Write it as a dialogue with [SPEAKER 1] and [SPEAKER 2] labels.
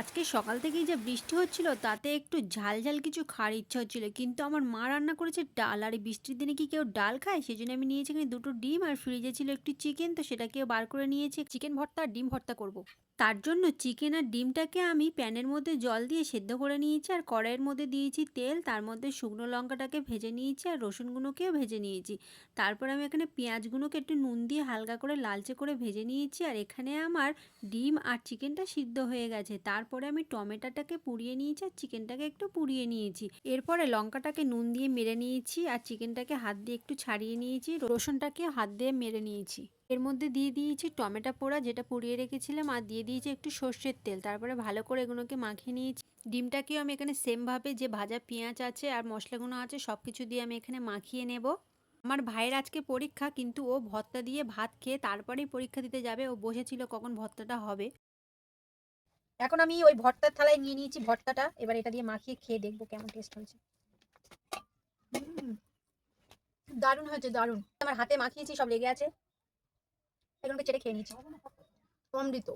[SPEAKER 1] আজকে সকাল থেকেই যা বৃষ্টি হচ্ছিল তাতে একটু ঝাল ঝাল কিছু খাওয়ার ইচ্ছা হচ্ছিল, কিন্তু আমার মা রান্না করেছে ডাল। আর এই বৃষ্টির দিনে কি কেউ ডাল খায়? সেই জন্য আমি নিয়েছি এখানে দুটো ডিম, আর ফ্রিজে ছিল একটু চিকেন, তো সেটাকেও বার করে নিয়েছি। চিকেন ভর্তা আর ডিম ভর্তা করব। তার জন্য চিকেন আর ডিমটাকে আমি প্যানের মধ্যে জল দিয়ে সেদ্ধ করে নিয়েছি, আর কড়াইয়ের মধ্যে দিয়েছি তেল, তার মধ্যে শুকনো লঙ্কাটাকে ভেজে নিয়েছি আর রসুনগুলোকেও ভেজে নিয়েছি। তারপর আমি এখানে পেঁয়াজগুলোকে একটু নুন দিয়ে হালকা করে লালচে করে ভেজে নিয়েছি, আর এখানে আমার ডিম আর চিকেনটা সিদ্ধ হয়ে গেছে। তারপরে আমি টমেটোটাকে পুড়িয়ে নিয়েছি আর চিকেনটাকে একটু পুড়িয়ে নিয়েছি। এরপরে লঙ্কাটাকে নুন দিয়ে মেরে নিয়েছি আর চিকেনটাকে হাত দিয়ে একটু ছাড়িয়ে নিয়েছি, রসুনটাকে হাত দিয়ে মেরে নিয়েছি। এর মধ্যে দিয়ে দিয়েছি টমেটো পোড়া যেটা পুড়িয়ে রেখেছিলাম, আর দিয়ে দিয়েছি একটু সর্ষের তেল। তারপরে ভালো করে এগুলোকে মাখিয়ে নিয়েছি। ডিমটাকেও আমি এখানে সেমভাবে যে ভাজা পেঁয়াজ আছে আর মশলাগুলো আছে সব কিছু দিয়ে আমি এখানে মাখিয়ে নেব। আমার ভাইয়ের আজকে পরীক্ষা, কিন্তু ও ভর্তা দিয়ে ভাত খেয়ে তারপরেই পরীক্ষা দিতে যাবে। ও বসেছিল কখন ভর্তাটা হবে। এখন আমি ওই ভর্তার থালায় নিয়ে নিয়েছি ভর্তাটা, এবার এটা দিয়ে মাখিয়ে খেয়ে দেখবো কেমন টেস্ট হয়েছে। দারুণ হয়েছে, দারুণ। আমার হাতে মাখিয়েছি, সব লেগে আছে। এগুলোকে চেটে খেয়ে নিচ্ছি। অমৃত।